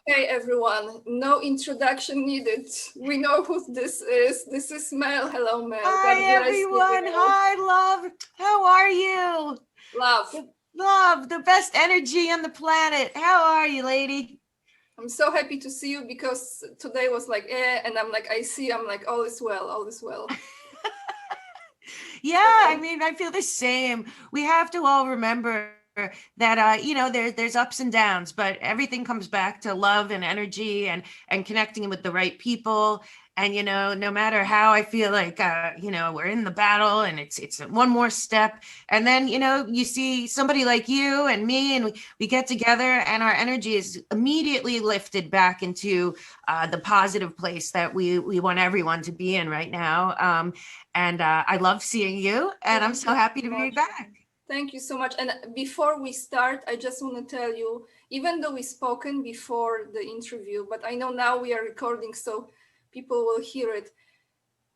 Hey everyone, no introduction needed. We know who this is. This is Mel. Hello, Mel. God Hi, bless you, everyone. Mel. Hi, love. How are you? Love. Love, the best energy on the planet. How are you, lady? I'm so happy to see you because today was like, and I'm like, I'm like, all is well, all is well. Yeah, I mean, I feel the same. We have to all remember that there's ups and downs, but everything comes back to love and energy and connecting with the right people. And no matter how I feel like we're in the battle and it's one more step. And then you see somebody like you and me, and we get together, and our energy is immediately lifted back into the positive place that we want everyone to be in right now. And I love seeing you, and I'm Thank so you happy so to be much. back. Thank you so much. And before we start, I just want to tell you, even though we spoken before the interview, but I know now we are recording, so people will hear it.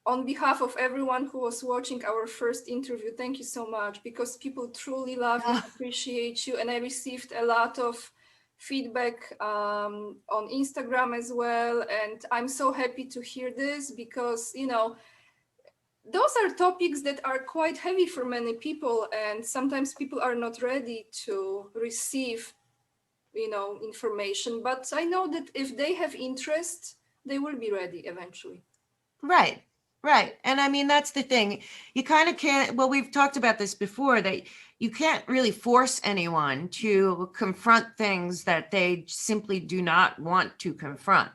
On behalf of everyone who was watching our first interview, thank you so much, because people truly love you, appreciate you, and I received a lot of feedback on Instagram as well, and I'm so happy to hear this because those are topics that are quite heavy for many people, and sometimes people are not ready to receive information, but I know that if they have interest, they will be ready eventually. Right, right. And I mean, that's the thing. You kind of can't, well, we've talked about this before, that you can't really force anyone to confront things that they simply do not want to confront.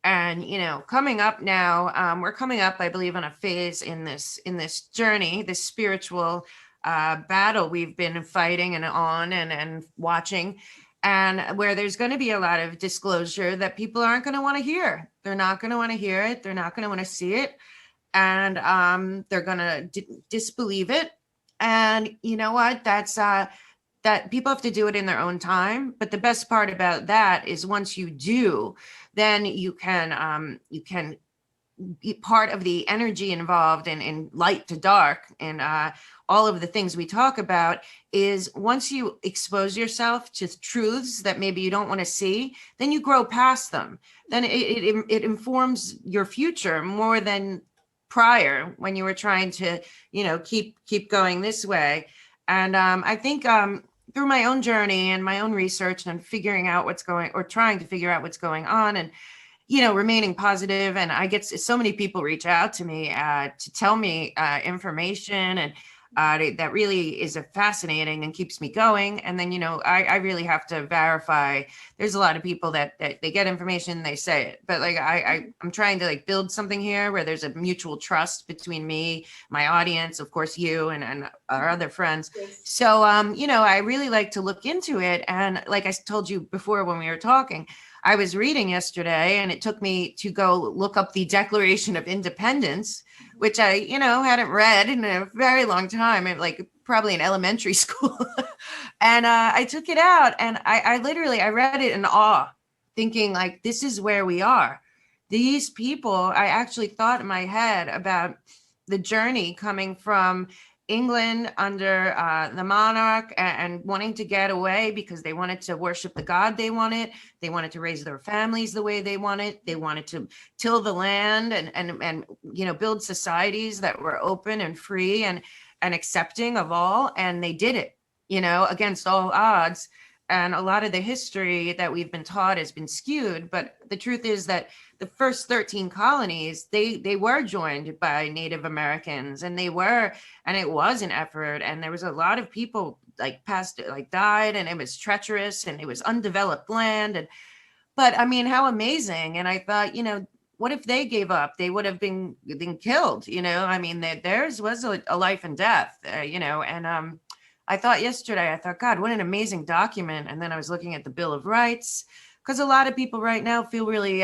And coming up now, we're coming up, I believe, on a phase in this journey, this spiritual battle we've been fighting and watching, and where there's going to be a lot of disclosure that people aren't going to want to hear. They're not going to want to hear it. They're not going to want to see it, and they're going to disbelieve it. And you know what? That people have to do it in their own time. But the best part about that is once you do, then you can be part of the energy involved in light to dark and all of the things we talk about. Is once you expose yourself to truths that maybe you don't want to see, then you grow past them. Then it informs your future more than prior, when you were trying to keep going this way. And I think through my own journey and my own research and figuring out what's going, or trying to figure out what's going on, and remaining positive. And I get so many people reach out to me to tell me information, and that really is fascinating and keeps me going. And then I really have to verify. There's a lot of people that they get information, they say it, but like I'm trying to like build something here where there's a mutual trust between me, my audience, of course you, and our other friends. Yes. So I really like to look into it. And like I told you before when we were talking, I was reading yesterday, and it took me to go look up the Declaration of Independence, which I, hadn't read in a very long time, like probably in elementary school. And I took it out, and I read it in awe, thinking like, this is where we are. These people, I actually thought in my head about the journey coming from England under the monarch, and wanting to get away because they wanted to worship the God they wanted. They wanted to raise their families the way they wanted. They wanted to till the land and build societies that were open and free and accepting of all. And they did it, against all odds. And a lot of the history that we've been taught has been skewed. But the truth is that the first 13 colonies, they were joined by Native Americans, and it was an effort. And there was a lot of people died, and it was treacherous, and it was undeveloped land. But I mean, how amazing. And I thought, what if they gave up? They would have been killed, I mean, theirs was a life and death, and I thought yesterday, God, what an amazing document. And then I was looking at the Bill of Rights, because a lot of people right now feel really,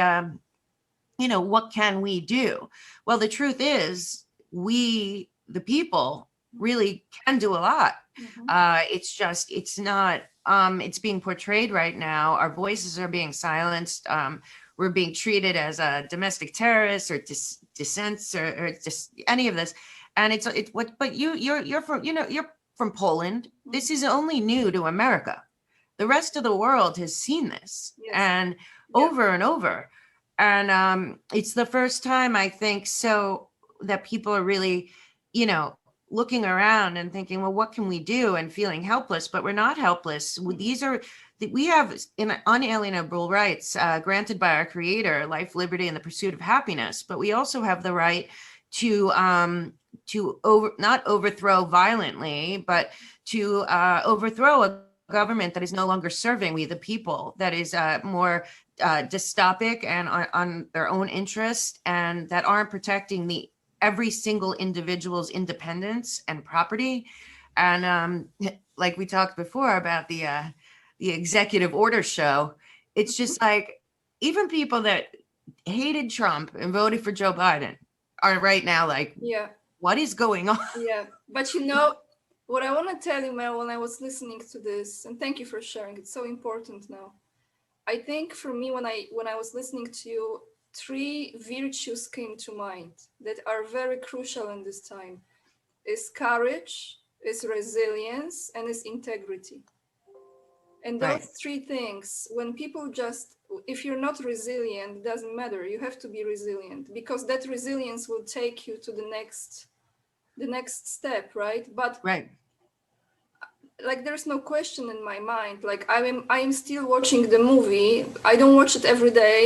what can we do? Well, the truth is, we, the people, really can do a lot. It's not, it's being portrayed right now. Our voices are being silenced. We're being treated as domestic terrorists or dissents or just any of this. And it's what, but you're from Poland. This is only new to America. The rest of the world has seen this. Yes. And Yeah. over and over. And it's the first time I think so that people are really, you know, looking around and thinking, well, what can we do? And feeling helpless, but we're not helpless. These are, we have unalienable rights granted by our creator, life, liberty, and the pursuit of happiness. But we also have the right to not overthrow violently, but to overthrow a government that is no longer serving we the people, that is more dystopic and on their own interest, and that aren't protecting the every single individual's independence and property. And like we talked before about the executive order show, it's just like even people that hated Trump and voted for Joe Biden are right now like, Yeah. what is going on? Yeah. But you know, what I want to tell you, Mel, when I was listening to this, and thank you for sharing, it's so important now. I think for me, when I was listening to you, three virtues came to mind that are very crucial in this time: is courage, is resilience, and is integrity. And those Right. three things, when people just, if you're not resilient, it doesn't matter. You have to be resilient, because that resilience will take you to the next step, right? But Right. like, there's no question in my mind. Like, I am still watching the movie. I don't watch it every day.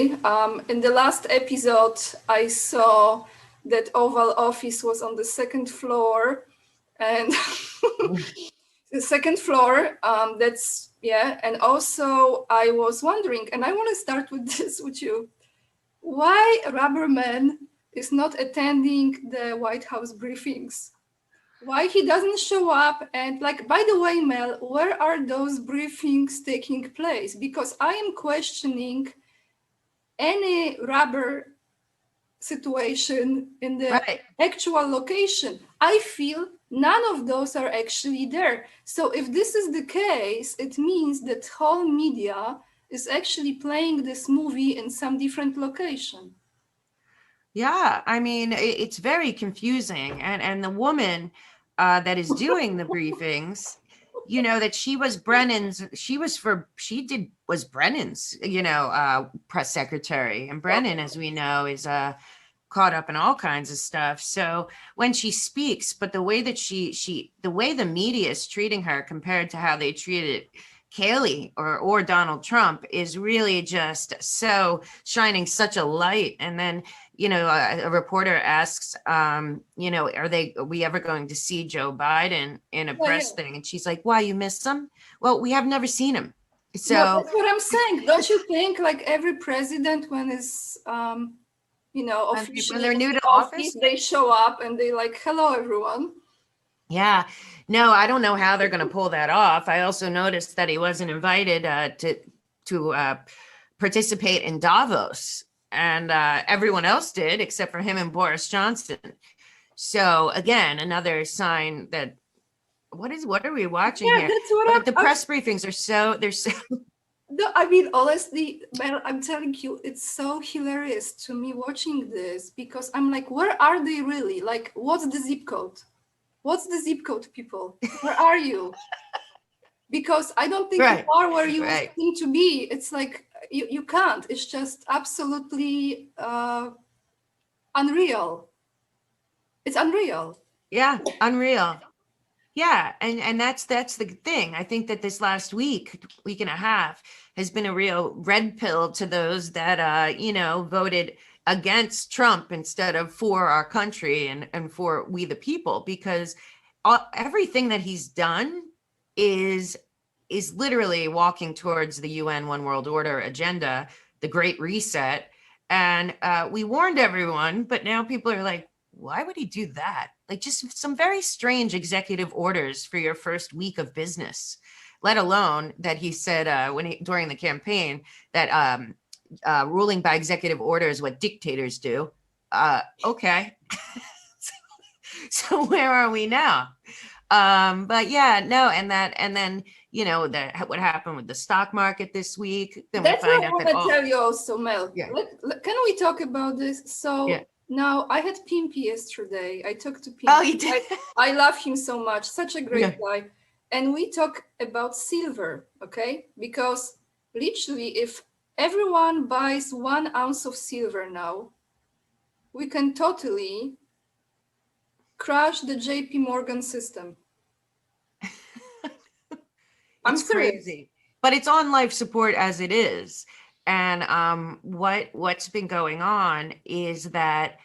In the last episode, I saw that Oval Office was on the second floor, and the second floor. That's, yeah. And also, I was wondering, and I want to start with this with you. Why Rubberman is not attending the White House briefings? Why he doesn't show up? And like, by the way, Mel, where are those briefings taking place? Because I am questioning any rubber situation in the Right. actual location. I feel none of those are actually there. So if this is the case, it means that whole media is actually playing this movie in some different location. Yeah, I mean, it's very confusing. And the woman that is doing the briefings, you know, that she was Brennan's, was Brennan's, you know, press secretary. And Brennan, as we know, is caught up in all kinds of stuff. So when she speaks, but the way that the way the media is treating her compared to how they treated Kaylee or Donald Trump is really just so shining such a light. And then, you know, a reporter asks, you know, are we ever going to see Joe Biden in a Yeah, yeah. press thing? And she's like, why, you missed him? Well, we have never seen him. No, So that's what I'm saying. Don't you think, like, every president, when is when officially they're in new to office, office, they show up and they like, hello everyone. yeah, no, I don't know how they're going to pull that off. I also noticed that he wasn't invited to participate in Davos, and everyone else did except for him and Boris Johnson. So again, another sign that what are we watching Yeah, here? that's what But the I'm press briefings are they're so no, I mean, honestly, Mel, I'm telling you, it's so hilarious to me watching this, because I'm like, where are they really? Like, what's the zip code? What's the zip code, people? Where are you? Because I don't think you right, are where you right. seem to be. It's like, you can't. It's just absolutely unreal. It's unreal. Yeah, unreal. Yeah, and that's the thing. I think that this last week and a half has been a real red pill to those that you know, voted against Trump instead of for our country and for we the people, because everything that he's done is is literally walking towards the UN One World Order agenda, the Great Reset. And we warned everyone, but now people are like, why would he do that? Like, just some very strange executive orders for your first week of business, let alone that he said during the campaign that ruling by executive order is what dictators do. Okay. So where are we now? But yeah, no, and then, you know, what happened with the stock market this week. Then we That's what find I out that, want to oh, tell you also, Mel. yeah, Can we talk about this? yeah. So now I had Pimpy yesterday. I talked to Oh, Pimpy. you did. I love him so much. Such a great Yeah. guy. And we talk about silver, okay? Because literally, if everyone buys 1 ounce of silver now, we can totally crash the JP Morgan system. I'm It's serious. crazy, but it's on life support as it is. And what's been going on is that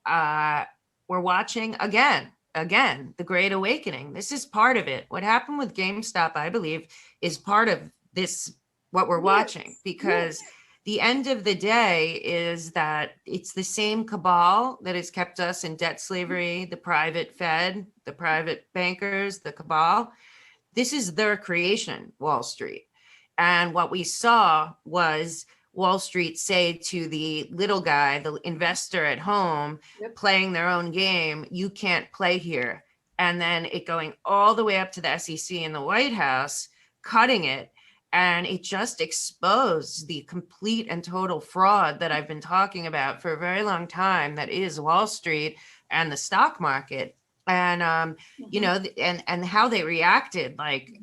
uh, we're watching again, the Great Awakening. This is part of it. What happened with GameStop, I believe, is part of this, what we're watching, Yes, because yes. the end of the day is that it's the same cabal that has kept us in debt slavery, the private Fed, the private bankers, the cabal. This is their creation, Wall Street. And what we saw was Wall Street say to the little guy, the investor at home, Yep. playing their own game, you can't play here. And then it going all the way up to the SEC and the White House, cutting it. And it just exposed the complete and total fraud that I've been talking about for a very long time, that is Wall Street and the stock market. And you know, and how they reacted, like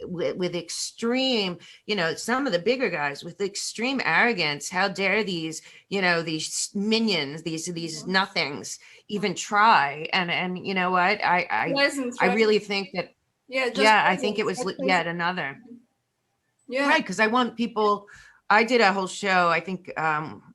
with extreme, you know, some of the bigger guys with extreme arrogance. How dare these, you know, these minions, these nothings even try? And you know what, Pleasant, I right? really think that, Yeah, just yeah, I think pleasant. it was Like yet pleasant. another. Yeah. Right, because I want people, I did a whole show, I think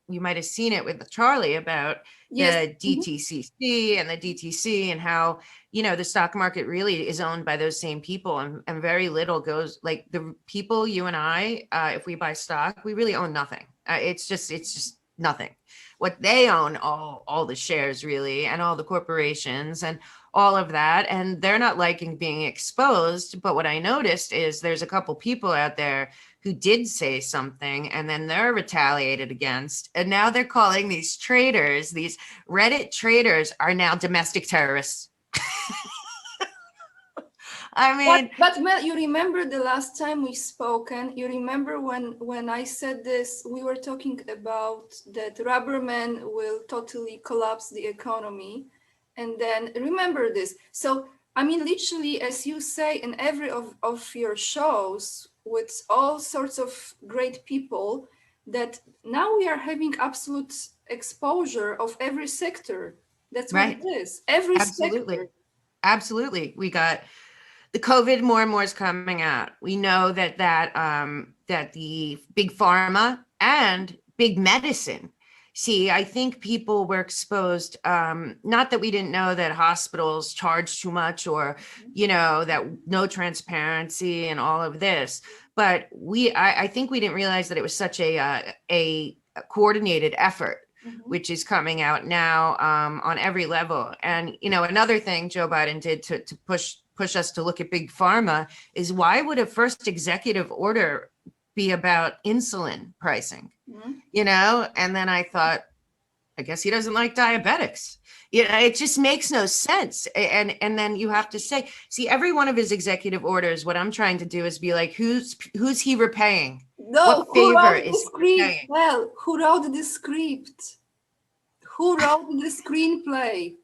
you might have seen it with Charlie, about Yes. the DTCC and the DTC, and how, you know, the stock market really is owned by those same people, and very little goes, like the people, you and I, if we buy stock, we really own nothing. It's just nothing. What they own, all the shares really, and all the corporations and all of that, and they're not liking being exposed. But what I noticed is there's a couple people out there who did say something, and then they're retaliated against, and now they're calling these traders, these Reddit traders, are now domestic terrorists. I mean, But Mel, you remember the last time we spoken? You remember when I said this, we were talking about that rubberman will totally collapse the economy. And then remember this. So I mean, literally, as you say in every of your shows with all sorts of great people, that now we are having absolute exposure of every sector. That's what it right, is. Every sector. absolutely, absolutely. We got the COVID, more and more is coming out. We know that the big pharma and big medicine. See, I think people were exposed. Not that we didn't know that hospitals charge too much, or, you know, that no transparency and all of this, but I think we didn't realize that it was such a coordinated effort, which is coming out now, on every level. And, you know, another thing Joe Biden did to push us to look at big pharma is, why would a first executive order be about insulin pricing? You know, and then I thought, I guess he doesn't like diabetics. You know, it just makes no sense. And then you have to say, see, every one of his executive orders, what I'm trying to do is be like, who's he repaying? No, What who favor wrote the is he script? repaying? Well, who wrote the script? Who wrote the screenplay?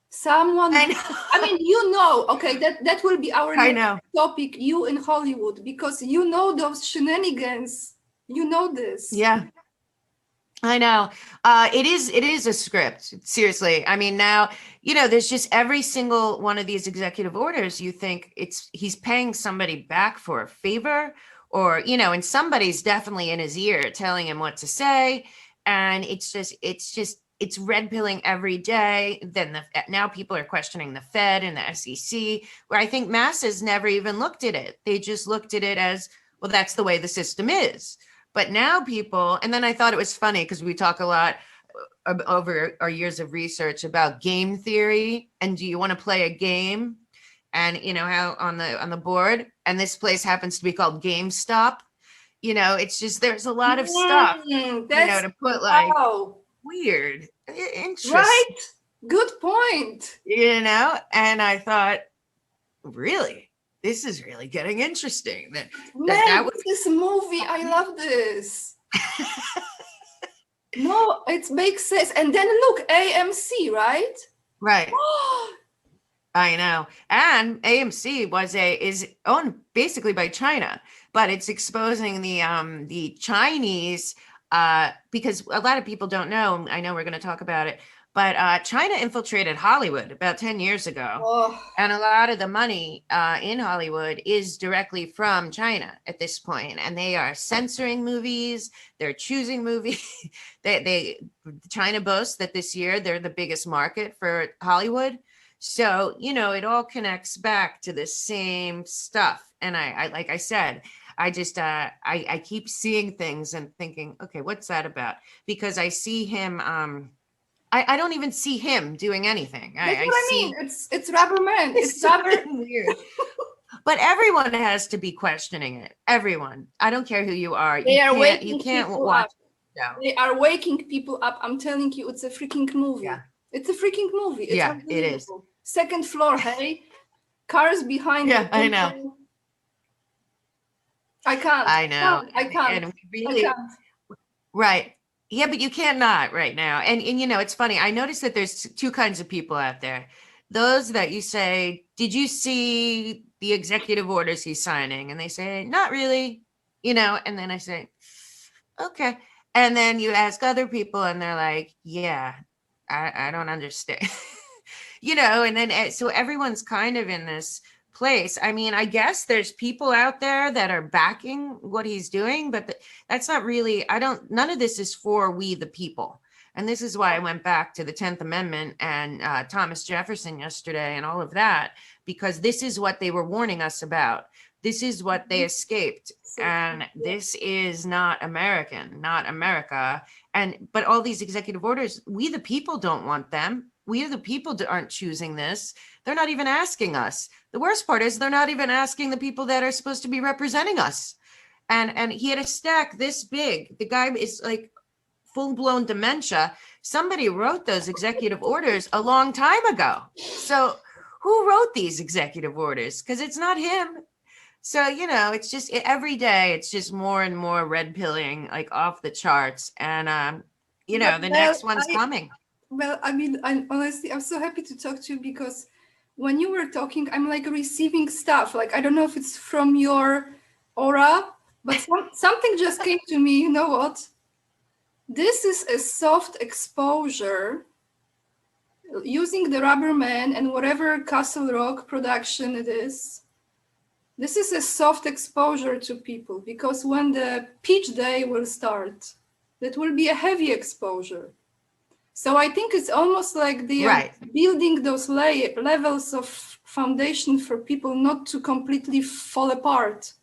Someone. I I know. mean, you know. Okay, that will be our I next know. topic. You in Hollywood, because you know those shenanigans. You know this. Yeah. I know. It is a script. Seriously. I mean, now, you know, there's just every single one of these executive orders, you think he's paying somebody back for a favor, or, you know, and somebody's definitely in his ear telling him what to say. And it's red pilling every day. Then now people are questioning the Fed and the SEC, where I think masses never even looked at it. They just looked at it as, well, that's the way the system is. But now people, and then I thought it was funny because we talk a lot over our years of research about game theory, and do you want to play a game? And you know how on the board, and this place happens to be called GameStop. You know, it's just, there's a lot of stuff, you know, That's to put like wow. weird, Right? interesting, Good point. you know. And I thought, really, this is really getting interesting. That Man, was this is a movie. I love this. No, it makes sense. And then look, AMC, right? right. I know. And AMC is owned basically by China. but it's exposing the Chinese, because a lot of people don't know. I know we're going to talk about it, but China infiltrated Hollywood about 10 years ago. Oh, And a lot of the money in Hollywood is directly from China at this point, and they are censoring movies. They're choosing movies. China boasts that this year they're the biggest market for Hollywood. So it all connects back to the same stuff. And I like I said, I just I keep seeing things and thinking, okay, what's that about? Because I see him. I don't even see him doing anything. that's I what I see mean. It's rubber man. It's rubber. weird. But everyone has to be questioning it. Everyone. I don't care who you are. They are You waking can't people watch up. the show. They are waking people up. I'm telling you, it's a freaking movie. Yeah. It's a freaking movie. It's Yeah, it is. unbelievable. Second floor, hey? Cars behind Yeah, the I know. window. I can't. I know. I can't. And we really, I can't. right. Yeah, but you can't not right now. And it's funny. I noticed that there's two kinds of people out there. Those that you say, did you see the executive orders he's signing? And they say, not really, and then I say, okay. And then you ask other people and they're like, yeah, I don't understand. And then so everyone's kind of in this place. I mean, I guess there's people out there that are backing what he's doing, but that's not really, none of this is for we the people. And this is why I went back to the 10th Amendment and Thomas Jefferson yesterday and all of that, because this is what they were warning us about. This is what they escaped. And this is not American, not America. But all these executive orders, we the people don't want them. We the people aren't choosing this. They're not even asking us. The worst part is they're not even asking the people that are supposed to be representing us. And he had a stack this big. The guy is like full-blown dementia. Somebody wrote those executive orders a long time ago. So who wrote these executive orders? Because it's not him. So, it's just every day, it's just more and more red pilling, like off the charts. And, the next one's coming. Well, I mean, honestly, I'm so happy to talk to you because when you were talking, I'm like receiving stuff. Like, I don't know if it's from your aura, but something just came to me. You know what? This is a soft exposure using the Rubber Man and whatever Castle Rock production it is. This is a soft exposure to people because when the pitch day will start, that will be a heavy exposure. So I think it's almost like they are building those levels of foundation for people not to completely fall apart.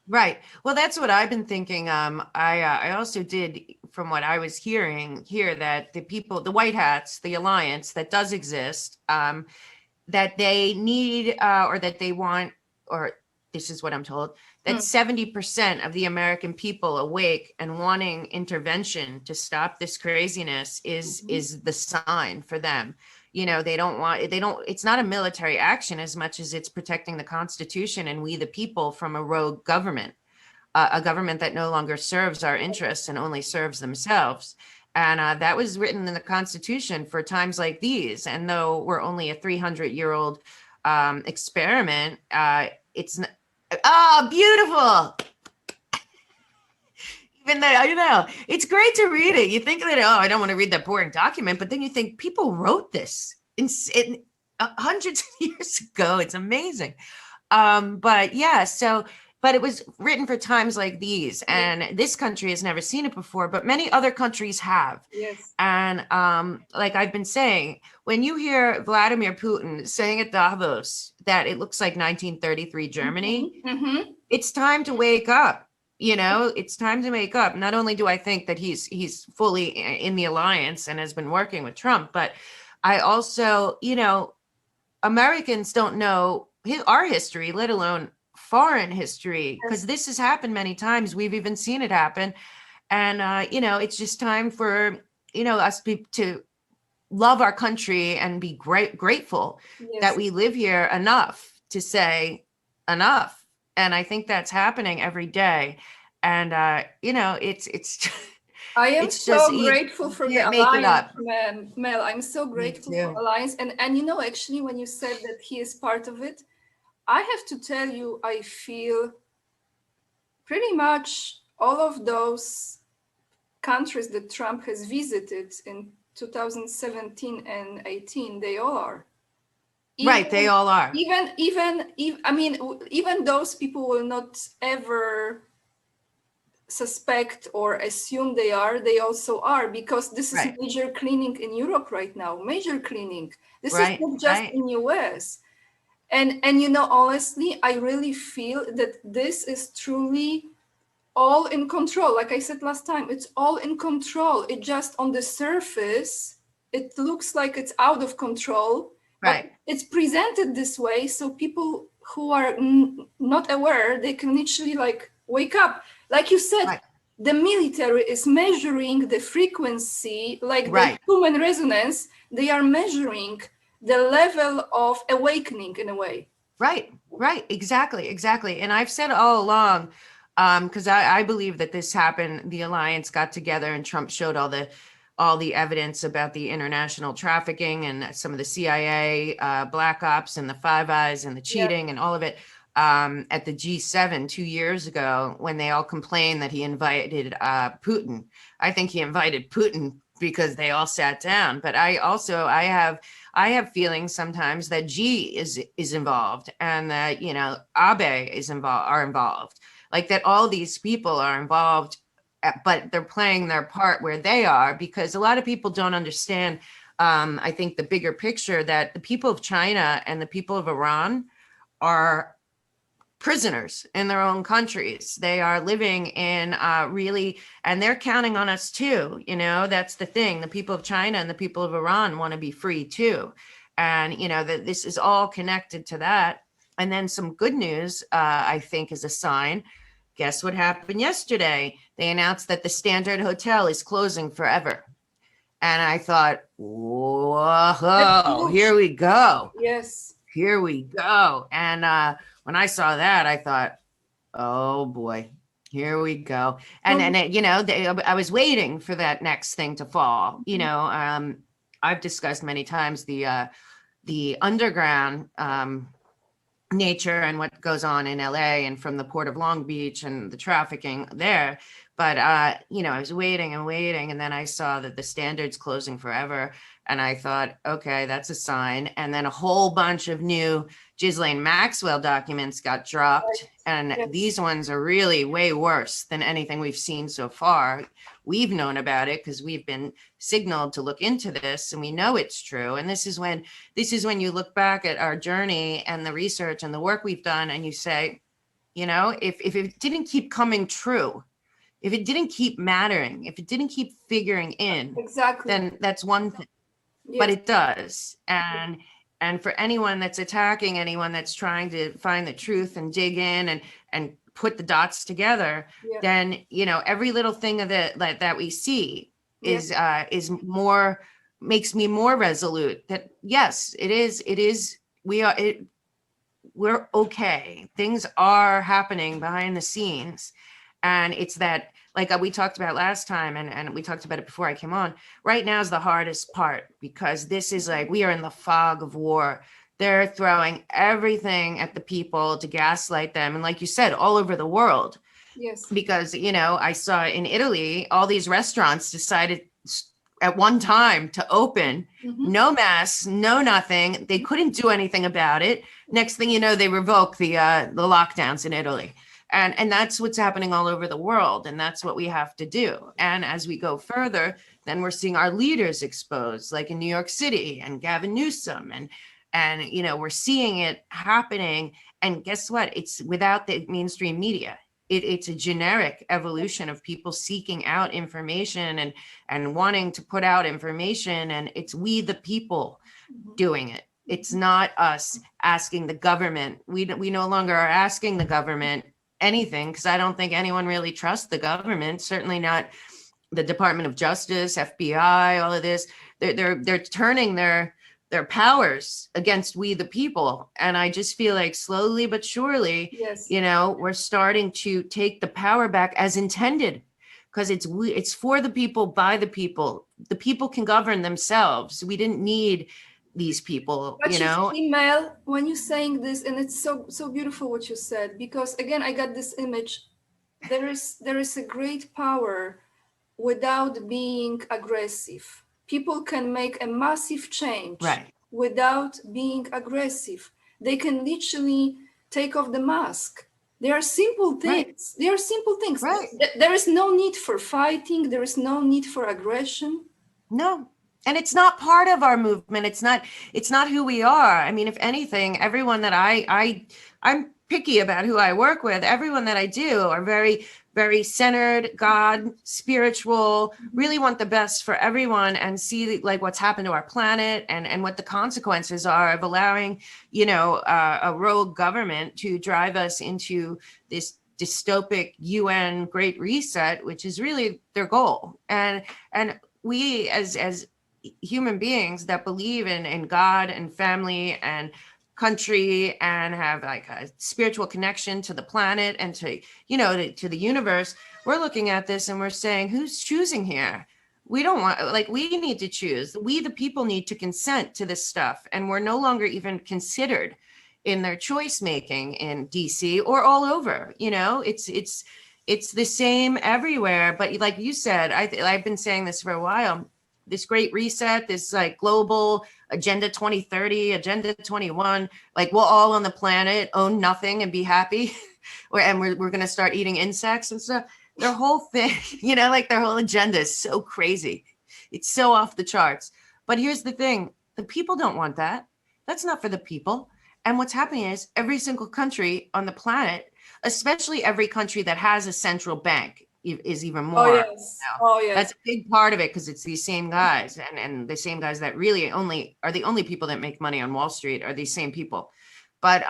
Right. Well, that's what I've been thinking. I also did, from what I was hearing here, that the people, the white hats, the alliance that does exist, that they need or that they want, or this is what I'm told, that 70% of the American people awake and wanting intervention to stop this craziness is the sign for them. It's not a military action as much as it's protecting the Constitution and we the people from a rogue government, a government that no longer serves our interests and only serves themselves. And that was written in the Constitution for times like these. And though we're only a 300-year-old experiment, it's beautiful. Even though, it's great to read it. You think that, I don't want to read that boring document, but then you think people wrote this in hundreds of years ago. It's amazing. But it was written for times like these, and this country has never seen it before, but many other countries have. Yes. And like I've been saying, when you hear Vladimir Putin saying at Davos that it looks like 1933 Germany, it's time to wake up. It's time to wake up. Not only do I think that he's fully in the alliance and has been working with Trump, but I also, Americans don't know our history, let alone foreign history, because this has happened many times. We've even seen it happen. And, it's just time for, us to love our country and be grateful that we live here enough to say enough. And I think that's happening every day. And, it's I am so grateful for the alliance, Mel. I'm so grateful for alliance. And actually, when you said that he is part of it, I have to tell you, I feel pretty much all of those countries that Trump has visited in 2017 and 18, they all are. Right, they all are. I mean, even those people will not ever suspect or assume they are, they also are, because this is Right, major cleaning in Europe right now, major cleaning. This is right, not just right, in US. And you know, honestly, I really feel that this is truly all in control. Like I said last time, it's all in control. It just on the surface, it looks like it's out of control, but right, it's presented this way so people who are not aware, they can literally like wake up. Like you said, right, the military is measuring the frequency, like the right. human resonance, they are measuring the level of awakening in a way. Right, right, exactly, exactly. And I've said all along, because I believe that this happened, the alliance got together and Trump showed all the evidence about the international trafficking and some of the CIA black ops and the Five Eyes and the Yeah. cheating and all of it at the G7 2 years ago when they all complained that he invited Putin. I think he invited Putin because they all sat down. But I have feelings sometimes that G is involved and that, you know, Abe are involved, like that all these people are involved, but they're playing their part where they are, because a lot of people don't understand. I think the bigger picture that the people of China and the people of Iran are prisoners in their own countries. They are living in really, and they're counting on us too. You know, that's the thing. The people of China and the people of Iran want to be free too. And, you know, that this is all connected to that. And then some good news, I think, is a sign. Guess what happened yesterday? They announced that the Standard Hotel is closing forever. And I thought, That's whoa, huge. here we go. Yes. Here we go. And when I saw that, I thought, oh boy, here we go. And Well, then, you know, I was waiting for that next thing to fall. You know, I've discussed many times the underground nature and what goes on in LA and from the Port of Long Beach and the trafficking there. But you know, I was waiting and waiting, and then I saw that the Standard's closing forever, and I thought, okay, that's a sign. And then a whole bunch of new Ghislaine Maxwell documents got dropped, and yes. these ones are really way worse than anything we've seen so far. We've known about it because we've been signaled to look into this, and we know it's true. And this is when you look back at our journey and the research and the work we've done, and you say, you know, if it didn't keep coming true, if it didn't keep mattering, if it didn't keep figuring in, Exactly. then that's one thing. But Yes. it does. And for anyone that's attacking anyone that's trying to find the truth and dig in and put the dots together, Yeah. then, you know, every little thing of that we see Yeah. is more, makes me more resolute that yes, it is we're okay. Things are happening behind the scenes. And it's that, like we talked about last time, and we talked about it before I came on, right now is the hardest part, because this is like, we are in the fog of war. They're throwing everything at the people to gaslight them. And like you said, all over the world, Yes. because, you know, I saw in Italy, all these restaurants decided at one time to open, no masks, no nothing. They couldn't do anything about it. Next thing you know, they revoke the lockdowns in Italy. And that's what's happening all over the world. And that's what we have to do. And as we go further, then we're seeing our leaders exposed, like in New York City and Gavin Newsom. And you know, we're seeing it happening. And guess what? It's without the mainstream media. It's a generic evolution of people seeking out information and wanting to put out information. And it's we, the people, doing it. It's not us asking the government. We no longer are asking the government anything, because I don't think anyone really trusts the government. Certainly not the Department of Justice, FBI, all of this. They're turning their powers against we the people. And I just feel like slowly but surely, Yes. you know, we're starting to take the power back as intended, because it's for the people, by the people. The people can govern themselves. We didn't need these people, But you you know? see, Mel, when you're saying this, and it's so beautiful what you said, because again, I got this image. There is a great power without being aggressive. People can make a massive change Right, without being aggressive. They can literally take off the mask. They are simple right, things. They are simple things. right. There is no need for fighting. There is no need for aggression. No. And it's not part of our movement. It's not who we are. I mean, if anything, everyone that I'm picky about who I work with. Everyone that I do are very, very centered, God, spiritual, really want the best for everyone and see like what's happened to our planet and what the consequences are of allowing, a rogue government to drive us into this dystopic UN Great Reset, which is really their goal. And we as human beings that believe in God and family and country and have like a spiritual connection to the planet and to the universe, we're looking at this and we're saying, who's choosing here? We don't want, like, we need to choose. We, the people, need to consent to this stuff, and we're no longer even considered in their choice making in DC or all over. It's the same everywhere. But like you said, I've been saying this for a while. This great reset, this like global agenda 2030, agenda 21, like we'll all on the planet own nothing and be happy. We're going to start eating insects and stuff. Their whole thing, like their whole agenda is so crazy. It's so off the charts. But here's the thing. The people don't want that. That's not for the people. And what's happening is every single country on the planet, especially every country that has a central bank, is even Oh more yes. now. Oh yes. That's a big part of it, because it's these same guys, and the same guys that really only are the only people that make money on Wall Street are these same people. But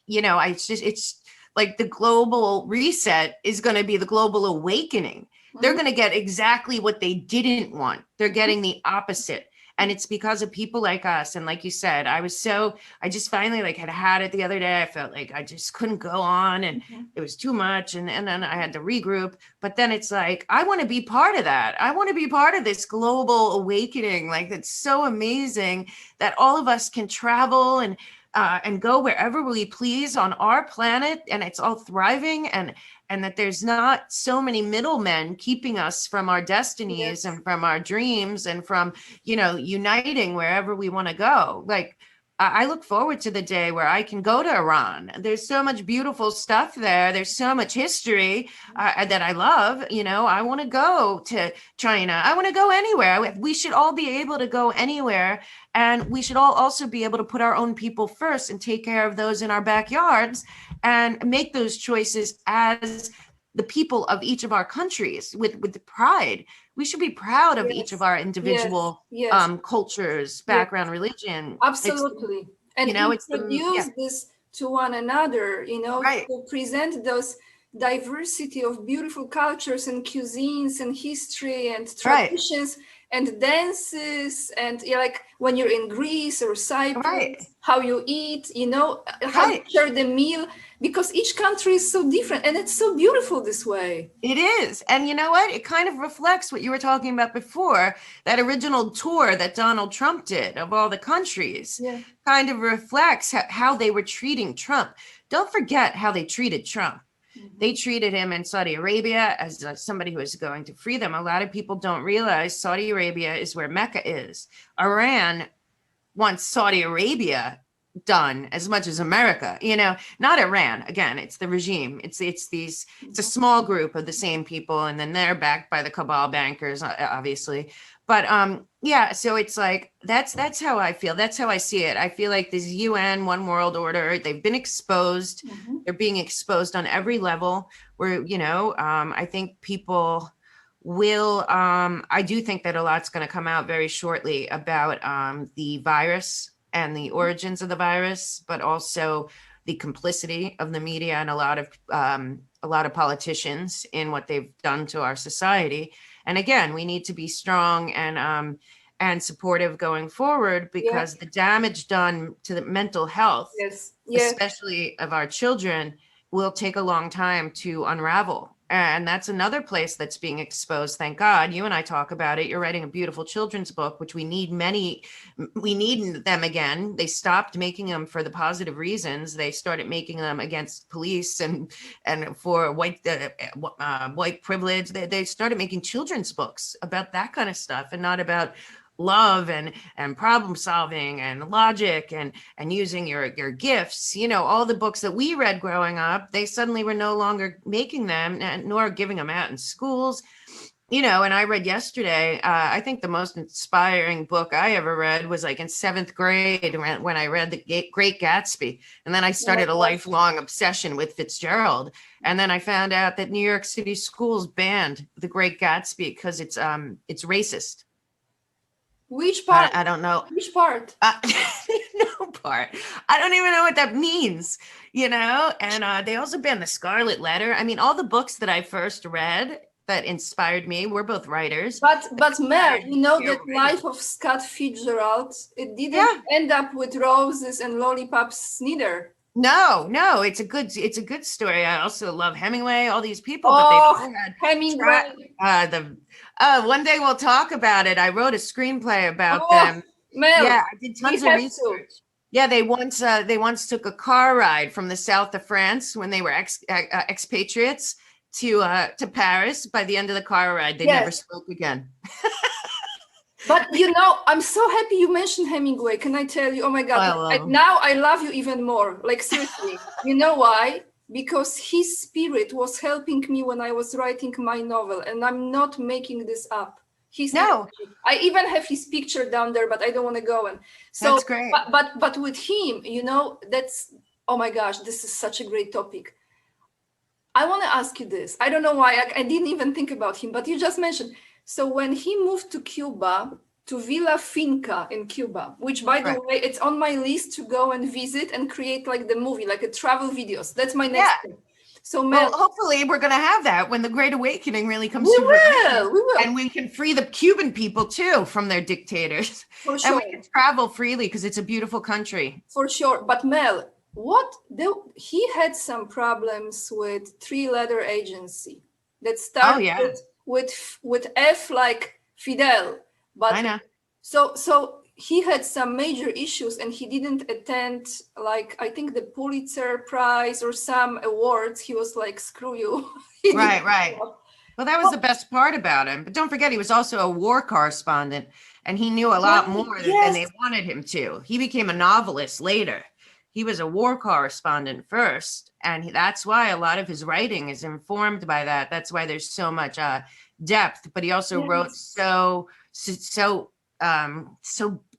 it's like the global reset is going to be the global awakening. They're Mhm. going to get exactly what they didn't want. They're getting the opposite. And it's because of people like us. And like you said, I just finally like had it the other day. I felt like I just couldn't go on, and Mhm. it was too much. And then I had to regroup. But then it's like, I want to be part of that. I want to be part of this global awakening. Like, it's so amazing that all of us can travel and go wherever we please on our planet, and it's all thriving, and that there's not so many middlemen keeping us from our destinies Yes. and from our dreams and from uniting wherever we want to go. Like, I look forward to the day where I can go to Iran. There's so much beautiful stuff there. There's so much history that I love. I want to go to China. I want to go anywhere. We should all be able to go anywhere. And we should all also be able to put our own people first and take care of those in our backyards and make those choices as the people of each of our countries with the pride. We should be proud of each of Yes. our Yes. individual Yes. cultures, Yes. background, religion. It's, Absolutely. And it's the, introduce yeah, this to one another, right, to present those diversity of beautiful cultures and cuisines and history and right, traditions and dances and yeah, like when you're in Greece or right, Cyprus, how you eat, how you right. share the meal, because each country is so different and it's so beautiful this way. It is. And you know what? It kind of reflects what you were talking about before. That original tour that Donald Trump did of all the countries Yeah. kind of reflects how they were treating Trump. Don't forget how they treated Trump. They Mhm. treated him in Saudi Arabia as somebody who was going to free them. A lot of people don't realize Saudi Arabia is where Mecca is. Iran wants Saudi Arabia done as much as America, not Iran. Again, it's the regime. It's a small group of the same people, and then they're backed by the cabal bankers, obviously. But yeah, so it's like that's how I feel. That's how I see it. I feel like this UN one world order, they've been exposed. Mhm. They're being exposed on every level. Where, I think people will I do think that a lot's going to come out very shortly about the virus and the origins of the virus, but also the complicity of the media and a lot of politicians in what they've done to our society. And again, we need to be strong and supportive going forward, Yeah. because the damage done to the mental health, Yes. Yes. especially of our children, will take a long time to unravel. And that's another place that's being exposed. Thank God. You and I talk about it. You're writing a beautiful children's book, which we need them again. They stopped making them for the positive reasons. They started making them against police and for white privilege. They started making children's books about that kind of stuff and not about love and problem solving and logic and using your gifts. All the books that we read growing up, they suddenly were no longer making them, nor giving them out in schools. And I read yesterday, I think the most inspiring book I ever read was like in 7th grade when I read The Great Gatsby. And then I started a lifelong obsession with Fitzgerald. And then I found out that New York City schools banned The Great Gatsby because it's racist. Which part? I don't know. Which part? No part. I don't even know what that means, And they also banned The Scarlet Letter. I mean, all the books that I first read that inspired me, we're both writers. But Mel, that life of Scott Fitzgerald, it didn't end up with roses and lollipops neither. No, it's a good story. I also love Hemingway, all these people, but they all had Hemingway. One day we'll talk about it. I wrote a screenplay about them. Mel, yeah, I did tons of research. Yeah, they once took a car ride from the south of France when they were expatriates to Paris. By the end of the car ride, they never spoke again. But I'm so happy you mentioned Hemingway. Can I tell you? Oh my God! Now I love you even more. Like seriously, you know why? Because his spirit was helping me when I was writing my novel, and I'm not making this up. I even have his picture down there, but I don't want to go in. So, that's great. But with him, that's, oh my gosh, this is such a great topic. I want to ask you this. I don't know why I didn't even think about him, but you just mentioned. So when he moved to Cuba, to Villa Finca in Cuba, which by the way, it's on my list to go and visit and create like the movie, like a travel videos. That's my next thing. So Mel, hopefully we're going to have that when the Great Awakening really comes to fruition. We will. And we can free the Cuban people too from their dictators. For sure. And we can travel freely because it's a beautiful country. For sure. But Mel, he had some problems with 3-letter agency that started with F like Fidel. But I know. So he had some major issues and he didn't attend, like, I think the Pulitzer Prize or some awards. He was like, screw you. Right. Well, that was the best part about him. But don't forget, he was also a war correspondent and he knew a lot more than they wanted him to. He became a novelist later. He was a war correspondent first. And that's why a lot of his writing is informed by that. That's why there's so much depth. But he also wrote so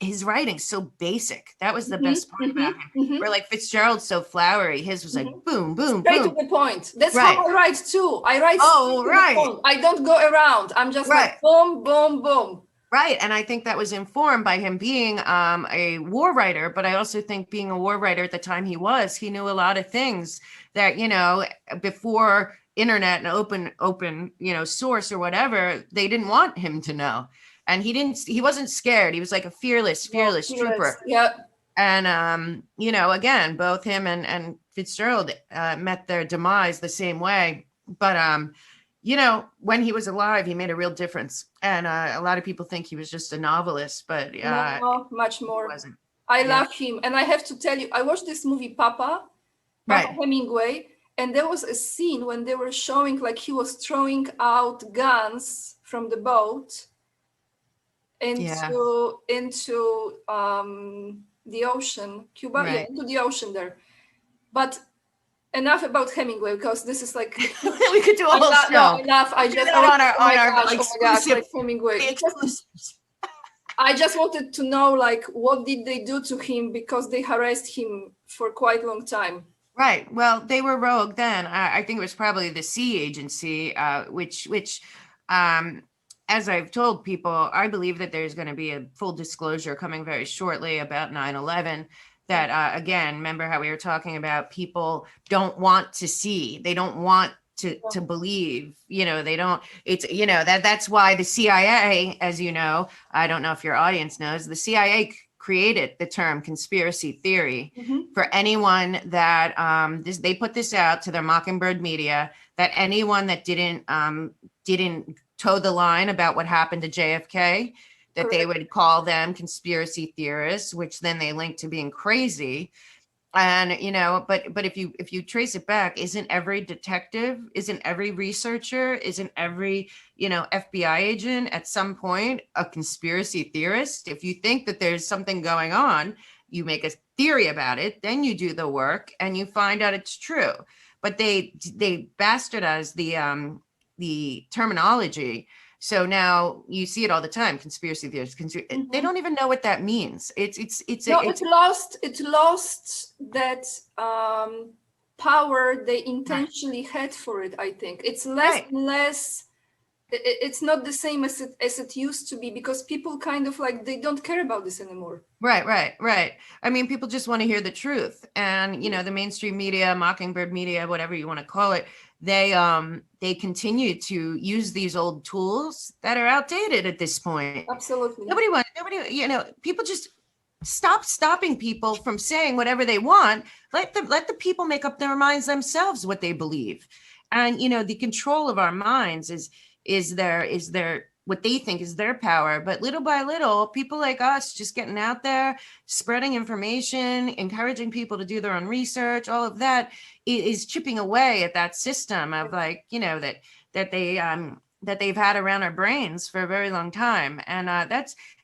his writing's so basic. That was the best part about him. Where like Fitzgerald's so flowery, his was like boom, boom, straight boom. to the point. That's how I write too. I write. I don't go around. I'm just like boom, boom, boom. Right. And I think that was informed by him being a war writer, but I also think being a war writer at the time he knew a lot of things that, before internet and open, source or whatever, they didn't want him to know. And he wasn't scared. He was like a fearless trooper. Yeah. And, again, both him and Fitzgerald met their demise the same way. But, when he was alive, he made a real difference. And a lot of people think he was just a novelist, but no, much more. I love him. And I have to tell you, I watched this movie, Papa Hemingway. And there was a scene when they were showing like he was throwing out guns from the boat into the ocean, Cuba, into the ocean there. But enough about Hemingway, because this is like we could do a whole show. No, enough. I just like Hemingway. I just wanted to know, like, what did they do to him, because they harassed him for quite a long time. Right. Well, they were rogue then. I think it was probably the Sea Agency, which as I've told people, I believe that there's going to be a full disclosure coming very shortly about 9/11. That, again, remember how we were talking about people don't want to see, they don't want to believe, they don't, it's, that's why the CIA, as you know, I don't know if your audience knows, the CIA created the term conspiracy theory for anyone that they put this out to their Mockingbird media that anyone that didn't toe the line about what happened to JFK, that they Correct. would call them conspiracy theorists, which then they link to being crazy. And but if you trace it back, isn't every detective, isn't every researcher, isn't every FBI agent at some point a conspiracy theorist? If you think that there's something going on, you make a theory about it, then you do the work and you find out it's true. But they bastardize the terminology. So now you see it all the time, conspiracy theories. They don't even know what that means. No, it lost that power they intentionally had for it. I think it's less Right. and less. It's not the same as it used to be, because people kind of like, they don't care about this anymore. Right. I mean, people just want to hear the truth. And, the mainstream media, Mockingbird media, whatever you want to call it, they continue to use these old tools that are outdated at this point. Absolutely. People just stop stopping people from saying whatever they want. Let the people make up their minds themselves what they believe. And, the control of our minds is their what they think is their power. But little by little, people like us just getting out there, spreading information, encouraging people to do their own research, all of that is chipping away at that system of that they've had around our brains for a very long time. And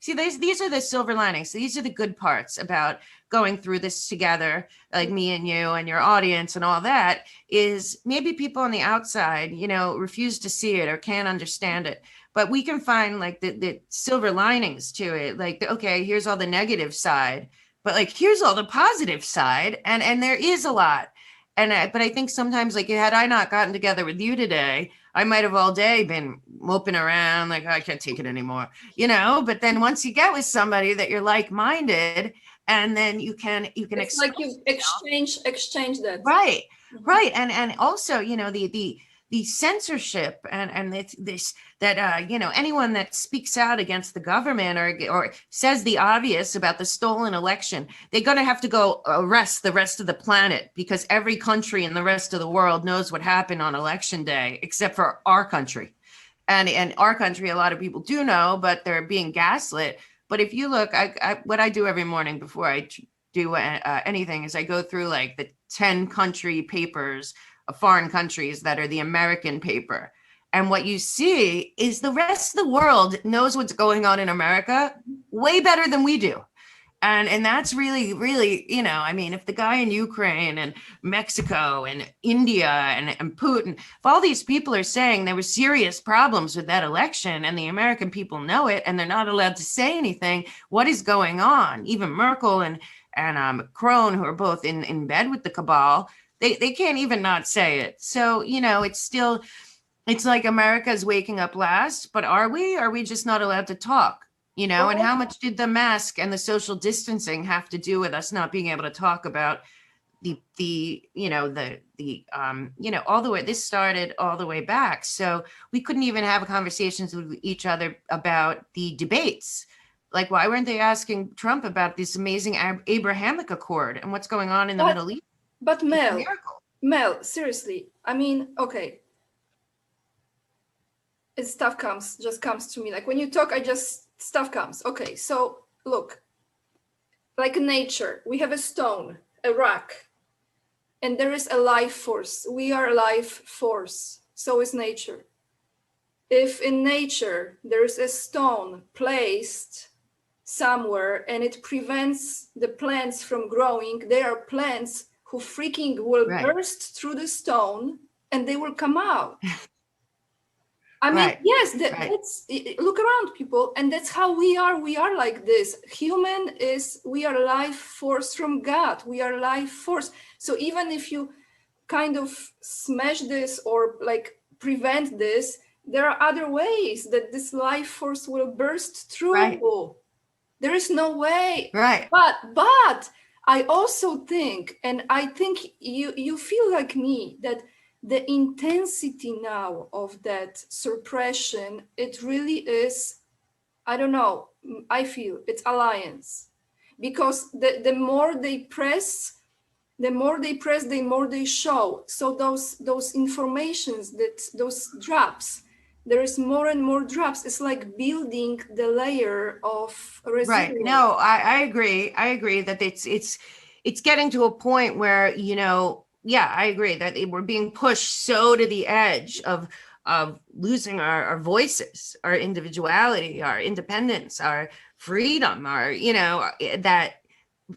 these are the silver linings. These are the good parts about going through this together, like me and you and your audience and all that, is maybe people on the outside, refuse to see it or can't understand it. But we can find like the silver linings to it. Like, okay, here's all the negative side, but like, here's all the positive side. And there is a lot. But I think sometimes, like, had I not gotten together with you today, I might have all day been moping around like, I can't take it anymore, But then once you get with somebody that you're like-minded, and then you can it's like you exchange that. Right. And also, the censorship and this that anyone that speaks out against the government or says the obvious about the stolen election, they're going to have to go arrest the rest of the planet, because every country in the rest of the world knows what happened on election day, except for our country. And our country, a lot of people do know, but they're being gaslit. But if you look, what I do every morning before I do anything is I go through like the 10 country papers of foreign countries that are the American paper. And what you see is the rest of the world knows what's going on in America way better than we do. And that's really, really, I mean, if the guy in Ukraine and Mexico and India and Putin, if all these people are saying there were serious problems with that election and the American people know it and they're not allowed to say anything, what is going on? Even Merkel and Macron, who are both in bed with the cabal, they can't even not say it. So, it's like America's waking up last, but are we just not allowed to talk? And how much did the mask and the social distancing have to do with us not being able to talk about all the way, this started all the way back. So we couldn't even have conversations with each other about the debates. Like, why weren't they asking Trump about this amazing Abrahamic Accord and what's going on in the Middle East? But Mel, seriously, I mean, okay. Stuff just comes to me. Like when you talk, stuff comes. Okay, so look, like nature, we have a stone, a rock, and there is a life force. We are a life force. So is nature. If in nature there is a stone placed somewhere and it prevents the plants from growing, there are plants who freaking will burst through the stone and they will come out. I mean, yes, that's, look around, people, and that's how we are. We are like this. We are life force from God. We are life force. So even if you kind of smash this or like prevent this, there are other ways that this life force will burst through. Right. There is no way. Right. But I also think, and I think you feel like me, that the intensity now of that suppression, it really is, I don't know, I feel it's alliance. Because the more they press the more they press, the more they show. So those informations, that those drops, there is more and more drops. It's like building the layer of Right. resilience. No, I agree. I agree that it's getting to a point where, yeah, I agree that we're being pushed so to the edge of losing our voices, our individuality, our independence, our freedom, that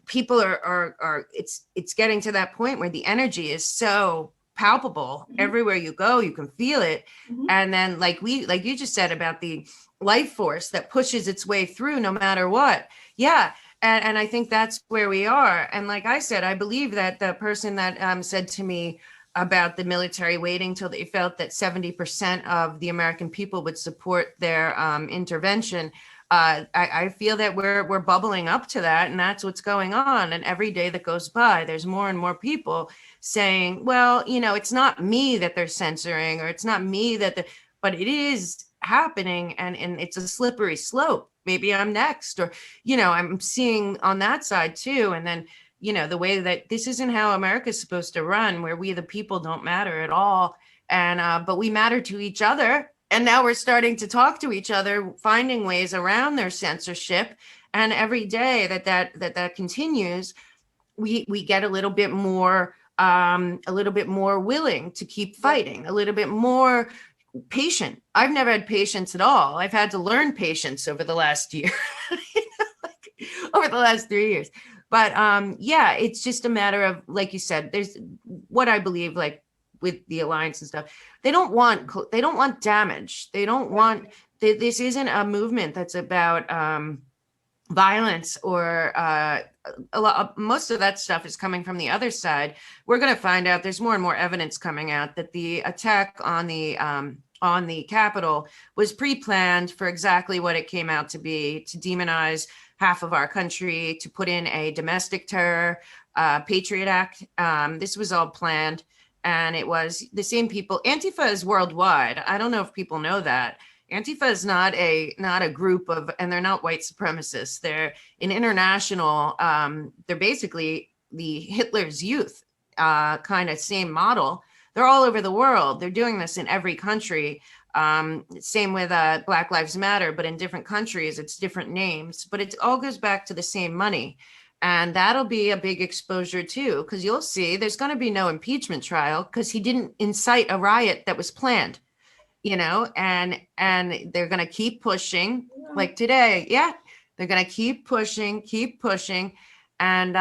people are it's getting to that point where the energy is so palpable. Everywhere you go, you can feel it. And then like you just said about the life force that pushes its way through no matter what. Yeah. And I think that's where we are. And like I said, I believe that the person that said to me about the military waiting till they felt that 70% of the American people would support their intervention. I feel that we're bubbling up to that, and that's what's going on. And every day that goes by, there's more and more people saying, well, it's not me that they're censoring, or it's not me but it is happening, and it's a slippery slope. Maybe I'm next, or I'm seeing on that side too. And then the way that this isn't how America's supposed to run, where we the people don't matter at all, and but we matter to each other. And now we're starting to talk to each other, finding ways around their censorship. And every day that continues, we get a little bit more willing to keep fighting, a little bit more patient. I've never had patience at all. I've had to learn patience over the last year, over the last 3 years. But yeah, it's just a matter of, like you said, there's what I believe, like with the alliance and stuff, they don't want damage. They don't want, this isn't a movement that's about violence or most of that stuff is coming from the other side. We're going to find out, there's more and more evidence coming out that the attack on the Capitol was pre-planned for exactly what it came out to be, to demonize half of our country, to put in a domestic terror Patriot Act. This was all planned. And it was the same people. Antifa is worldwide. I don't know if people know that. Antifa is not a group of, and they're not white supremacists. They're an international, they're basically the Hitler's Youth kind of same model. They're all over the world. They're doing this in every country. Same with Black Lives Matter, but in different countries, it's different names, but it all goes back to the same money. And that'll be a big exposure too, because you'll see there's going to be no impeachment trial because he didn't incite a riot that was planned, and they're going to keep pushing like today. Yeah, they're going to keep pushing. And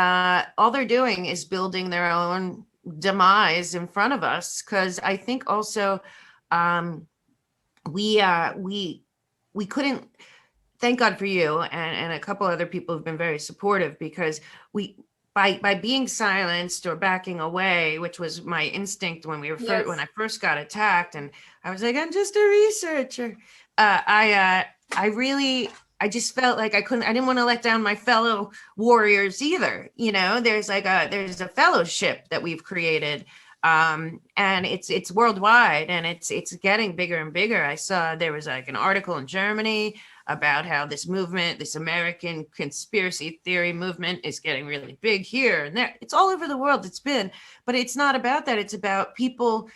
all they're doing is building their own demise in front of us. Because I think also we couldn't, thank God for you and a couple other people who've been very supportive, because by being silenced or backing away, which was my instinct when when I first got attacked, and I was like, I'm just a researcher. I just felt like I didn't want to let down my fellow warriors either. There's a fellowship that we've created. And it's worldwide, and it's getting bigger and bigger. I saw there was like an article in Germany about how this movement, this American conspiracy theory movement, is getting really big here and there. It's all over the world. It's been, but it's not about that. It's about people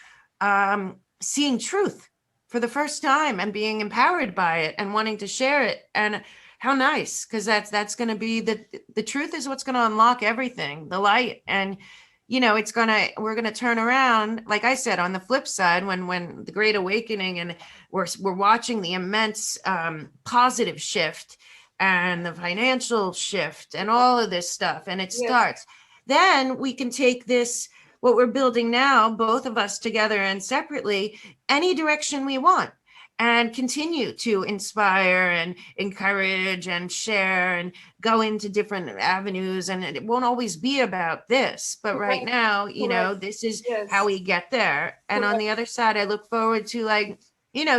seeing truth for the first time and being empowered by it and wanting to share it. And how nice, because that's going to be the truth is what's going to unlock everything, the light. And we're going to turn around, like I said, on the flip side, when the Great Awakening, and we're watching the immense positive shift and the financial shift and all of this stuff, and it starts, then we can take this, what we're building now, both of us together and separately, any direction we want, and continue to inspire and encourage and share and go into different avenues. And it won't always be about this, but right now, this is how we get there. And on the other side, I look forward to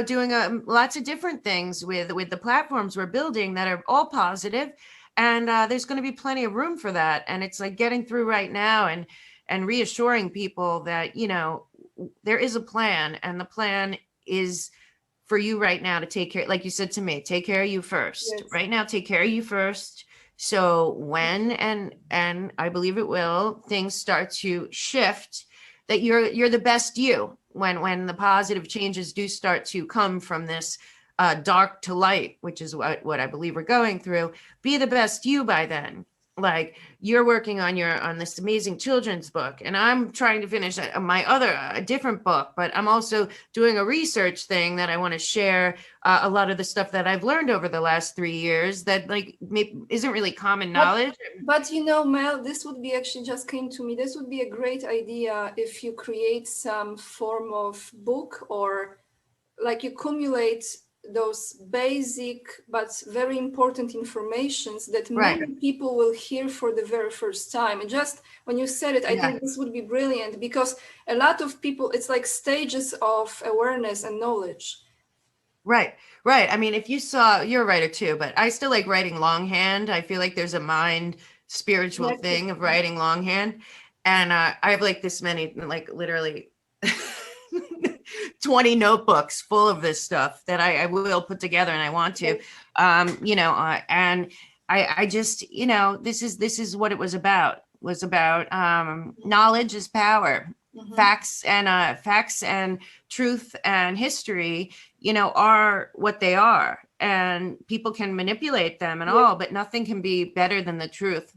doing lots of different things with the platforms we're building that are all positive. And there's going to be plenty of room for that. And it's like getting through right now and reassuring people that, there is a plan, and the plan is for you right now to take care, like you said to me, take care of you first. Right now, take care of you first. So when and I believe it will, things start to shift, that you're the best you, when the positive changes do start to come from this dark to light, which is what I believe we're going through. Be the best you by then. Like, you're working on this amazing children's book, and I'm trying to finish my other a different book, but I'm also doing a research thing that I want to share a lot of the stuff that I've learned over the last 3 years that like isn't really common But, knowledge. but you know, Mel, this would be actually just came to me. This would be a great idea if you create some form of book, or like you accumulate those basic but very important informations that Right. many people will hear for the very first time. And just when you said it, I Yeah. think this would be brilliant, because a lot of people, it's like stages of awareness and knowledge. Right. Right. I mean, if you saw, you're a writer too, but I still like writing longhand. I feel like there's a mind spiritual Connected. thing of writing longhand. And I have like this many, like literally 20 notebooks full of this stuff that I will put together, and I want to. And I just, this is what it was about knowledge is power. Mhm. Facts and truth and history, are what they are, and people can manipulate them and Yeah. all, but nothing can be better than the truth.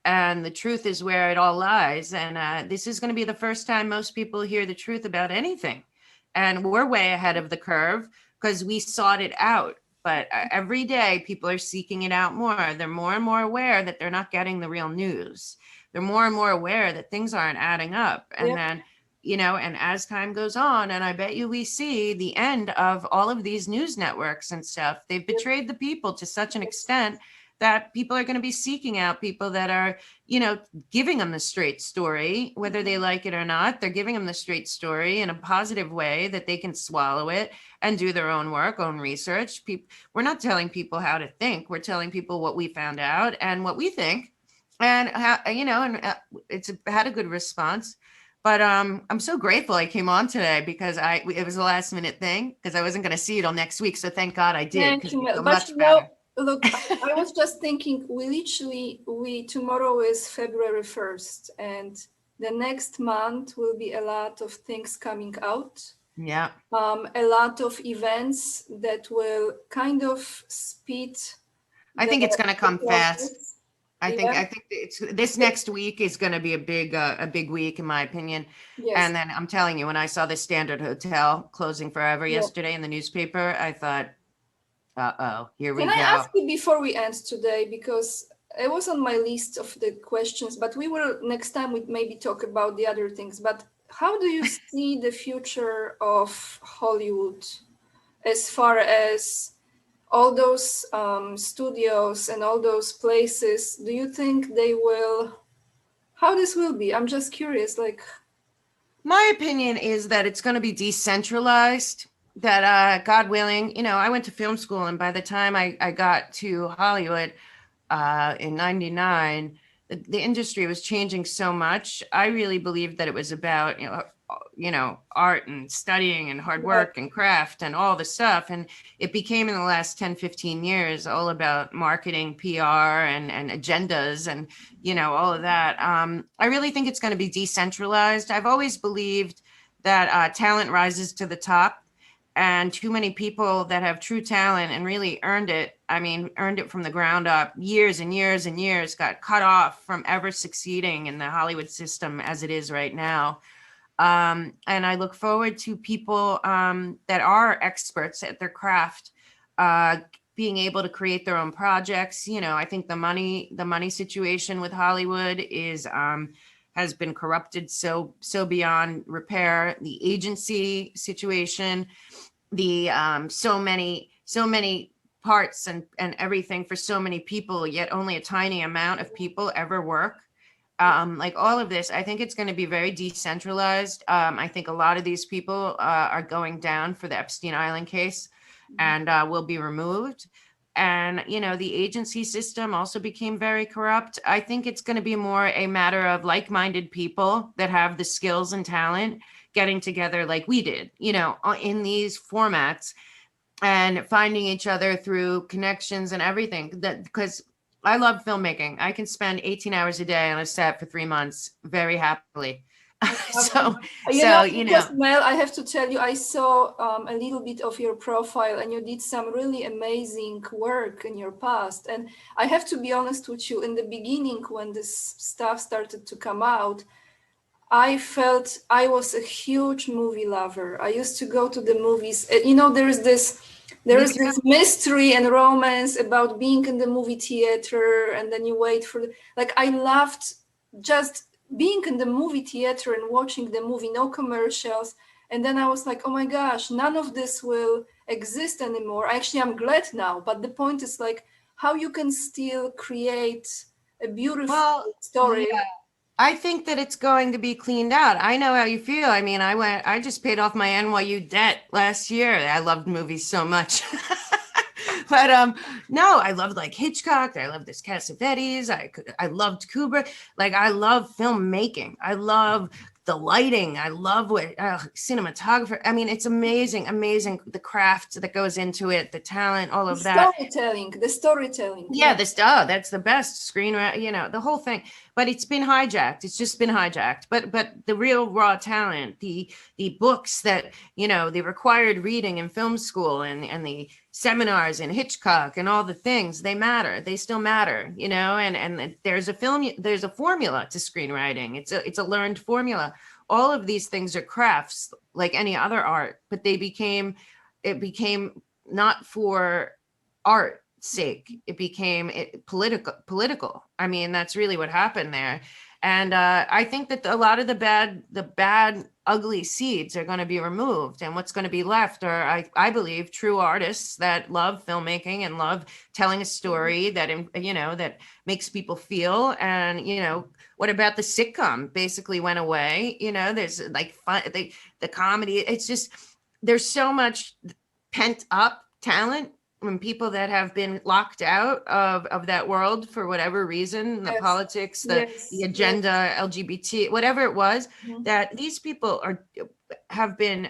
And the truth is where it all lies. And this is going to be the first time most people hear the truth about anything. And we're way ahead of the curve because we sought it out. But every day people are seeking it out more. They're more and more aware that they're not getting the real news. They're more and more aware that things aren't adding up. And Yeah. then, and as time goes on, and I bet you we see the end of all of these news networks and stuff, they've betrayed the people to such an extent that people are going to be seeking out people that are, giving them the straight story, whether they like it or not. They're giving them the straight story in a positive way that they can swallow it and do their own work, own research. We're not telling people how to think. We're telling people what we found out and what we think, and how, it's had a good response. But I'm so grateful I came on today because it was a last minute thing because I wasn't going to see it till next week. So thank God I did, Thank because you, I Mel. feel But much better. look, I was just thinking, we tomorrow is February 1st, and the next month will be a lot of things coming out. Yeah. A lot of events that will kind of speed I think it's going to the come fast. process. I think Yeah. I think it's this next week is going to be a big week in my opinion. Yes. And then I'm telling you, when I saw the Standard Hotel closing forever Yeah. yesterday in the newspaper, I thought, uh-oh, here we Can I go. ask you before we end today, because it was on my list of the questions, but we will next time we maybe talk about the other things. But how do you see the future of Hollywood as far as all those studios and all those places? Do you think they will, how this will be? I'm just curious, like. My opinion is that it's going to be decentralized, that God willing, I went to film school, and by the time I got to Hollywood in 99, the industry was changing so much. I really believed that it was about, art and studying and hard Right. work and craft and all the stuff. And it became in the last 10, 15 years all about marketing, PR, and agendas and, all of that. I really think it's going to be decentralized. I've always believed that talent rises to the top, and too many people that have true talent and really earned it, earned it from the ground up, years and years and years, got cut off from ever succeeding in the Hollywood system as it is right now. And I look forward to people that are experts at their craft being able to create their own projects. I think the money situation with Hollywood is has been corrupted so beyond repair. The agency situation, the so many parts and everything for so many people, yet only a tiny amount of people ever work. Like all of this, I think it's going to be very decentralized. I think a lot of these people are going down for the Epstein Island case and will be removed. And, the agency system also became very corrupt. I think it's going to be more a matter of like-minded people that have the skills and talent getting together like we did, in these formats and finding each other through connections and everything. That because I love filmmaking. I can spend 18 hours a day on a set for 3 months very happily. I love it. So, You know, you because know, Mel, I have to tell you, I saw a little bit of your profile, and you did some really amazing work in your past. And I have to be honest with you, in the beginning, when this stuff started to come out, I felt I was a huge movie lover. I used to go to the movies. You know, there me is too. this mystery and romance about being in the movie theater, and then you wait for like I loved just being in the movie theater and watching the movie, no commercials. And then I was like, oh my gosh, none of this will exist anymore. Actually, I'm glad now. But the point is like how you can still create a beautiful Well, story. yeah, I think that it's going to be cleaned out. I know how you feel. I mean, I just paid off my NYU debt last year. I loved movies so much. But no, I loved like Hitchcock. I loved this Cassavetes. I loved Kubrick. Like I love filmmaking. I love the lighting. I love what cinematographer. I mean, it's amazing, amazing the craft that goes into it, the talent, all of that. The storytelling, Yeah, yeah. that's the best screenwriter, the whole thing. But it's been hijacked. It's just been hijacked. But the real raw talent, the books that, the required reading in film school and the seminars in Hitchcock and all the things, they matter. They still matter, and there's a formula to screenwriting. It's a learned formula. All of these things are crafts like any other art, but it became not for art sake. It became political. I mean, that's really what happened there. And I think that a lot of the bad ugly seeds are going to be removed, and what's going to be left are, I believe, true artists that love filmmaking and love telling a story that that makes people feel. And what about the sitcom basically went away? There's like fun, the comedy. It's just, there's so much pent up talent when people that have been locked out of that world for whatever reason, the Yes, politics, the yes, yes. agenda, LGBT, whatever it was, Mhm. that these people have been,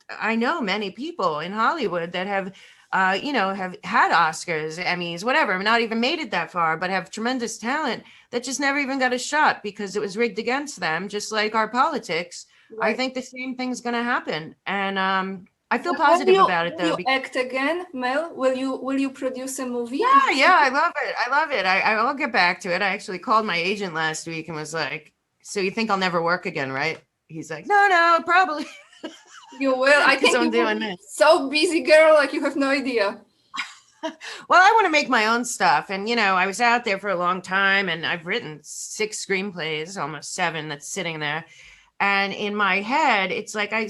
I know many people in Hollywood that have had Oscars, Emmys, whatever, not even made it that far, but have tremendous talent that just never even got a shot because it was rigged against them, just like our politics. I Right. think the same thing's going to happen. And I feel Will positive you about it will though. you act again, Mel? Will you produce a movie in the Yeah, I future? love it. I love it. I'll get back to it. I actually called my agent last week and was like, "So you think I'll never work again, right?" He's like, "No, no, probably," You will. I because think I'm you will doing be this. so busy, girl, like you have no idea. Well, I want to make my own stuff, and I was out there for a long time, and I've written 6 screenplays, almost 7, that's sitting there. And in my head, it's like I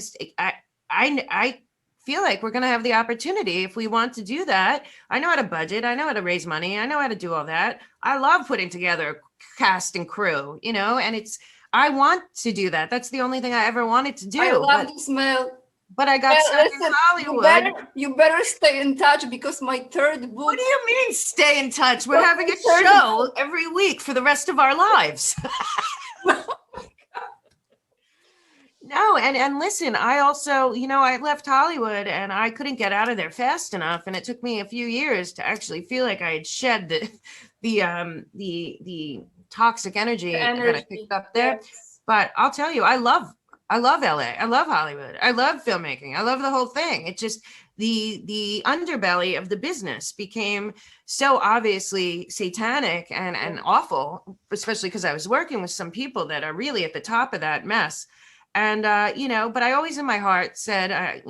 feel like we're going to have the opportunity if we want to do that. I know how to budget. I know how to raise money. I know how to do all that. I love putting together a cast and crew, and I want to do that. That's the only thing I ever wanted to I do. love But this, Mel. I got Well, stuck in listen, Hollywood. you better stay in touch because my third What do book, you mean stay in touch? We're because having my a third show every week for the rest of our lives. book. No, and listen, I also, I left Hollywood and I couldn't get out of there fast enough, and it took me a few years to actually feel like I had shed the toxic The energy that I energy. picked up there. Yes. But I'll tell you, I love LA. I love Hollywood. I love filmmaking. I love the whole thing. It just, the underbelly of the business became so obviously satanic and awful, especially because I was working with some people that are really at the top of that mess. And but I always in my heart said,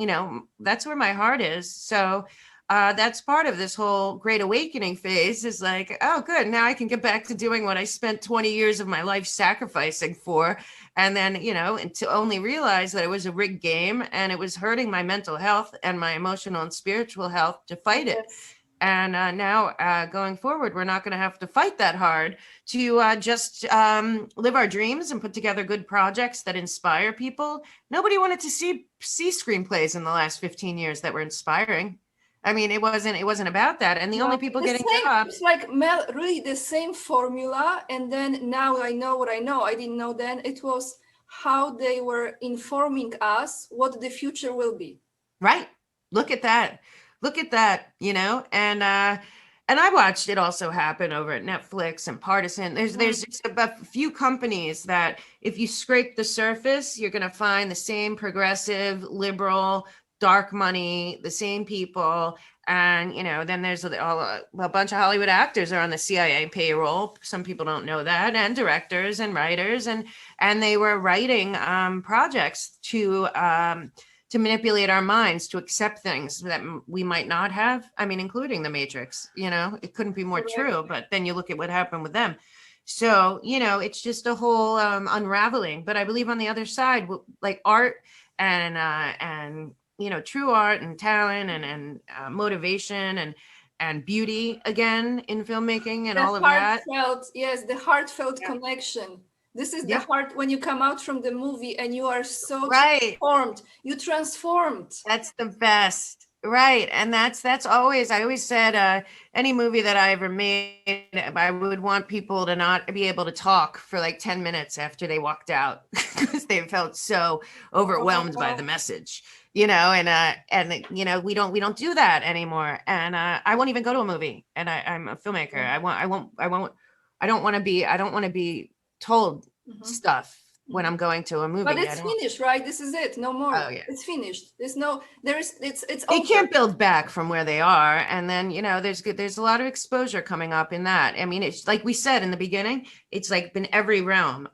that's where my heart is. So that's part of this whole great awakening phase, is like, oh good, now I can get back to doing what I spent 20 years of my life sacrificing for. And then and to only realize that it was a rigged game, and it was hurting my mental health and my emotional and spiritual health to fight it. Yes. And now going forward, we're not going to have to fight that hard to just live our dreams and put together good projects that inspire people. Nobody wanted to see screenplays in the last 15 years that were inspiring. I mean, it wasn't about that. And the only No, people the getting same. jobs. It's like Mel, really the same formula. And then now I know what I know. I didn't know then. It was how they were informing us what the future will be. Right. Look at that. Look at that, and and I watched it also happen over at Netflix and Partisan. There's just a few companies that if you scrape the surface, you're going to find the same progressive, liberal, dark money, the same people. And, then there's a bunch of Hollywood actors are on the CIA payroll. Some people don't know that, and directors and writers. And they were writing projects to manipulate our minds to accept things that we might not have. I mean, including the Matrix, it couldn't be more true, but then you look at what happened with them. So, it's just a whole unraveling. But I believe on the other side, like art and true art and talent and motivation and beauty again in filmmaking and all of that. Yes, the heartfelt connection. This is the heart when you come out from the movie and you are so transformed. You transformed. That's the best. Right. And that's always, I always said, any movie that I ever made, I would want people to not be able to talk for like 10 minutes after they walked out because they felt so overwhelmed by the message, we don't do that anymore. And I won't even go to a movie, and I'm a filmmaker. I don't want to be told stuff when I'm going to a movie. But it's finished, right? This is it. No more. Oh, yeah. It's finished. It's over. They can't build back from where they are. And then, there's a lot of exposure coming up in that. I mean, it's like we said in the beginning, it's like been every realm.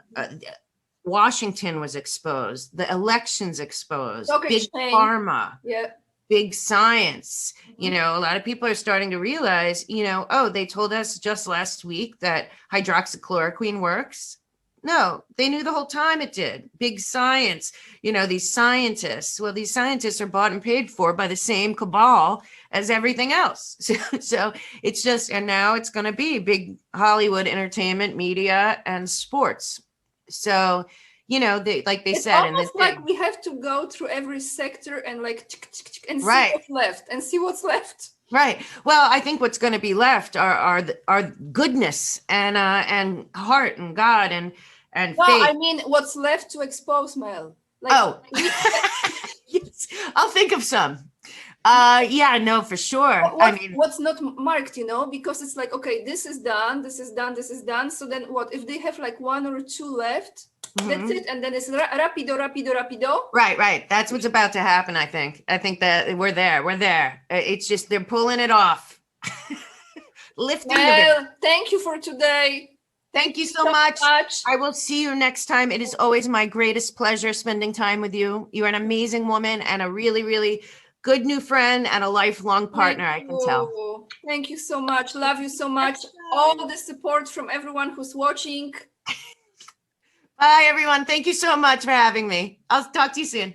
Washington was exposed. The elections exposed. Big pharma. Yeah. Big science. A lot of people are starting to realize, they told us just last week that hydroxychloroquine works. No, they knew the whole time it did. Big science, these scientists. Well, these scientists are bought and paid for by the same cabal as everything else. So it's just, and now it's going to be big Hollywood entertainment, media, and sports. So, they said, and it's like we have to go through every sector and and see what's left. Right. Well, I think what's going to be left are goodness and heart and God and faith. I mean, what's left to expose, Mel? Yes, I'll think of some. Yeah, no, for sure. What's not marked, because it's like, okay, this is done, this is done, this is done. So then what if they have like one or two left? That's it, and then it's rapido. Right. That's what's about to happen. I think that we're there. It's just they're pulling it off. Lifting. Well, thank you for today. Thank you so much. I will see you next time. It is always my greatest pleasure spending time with you. You're an amazing woman and a really, really good new friend and a lifelong partner, I can tell. Thank you so much. Love you so much. All the support from everyone who's watching. Bye, everyone. Thank you so much for having me. I'll talk to you soon.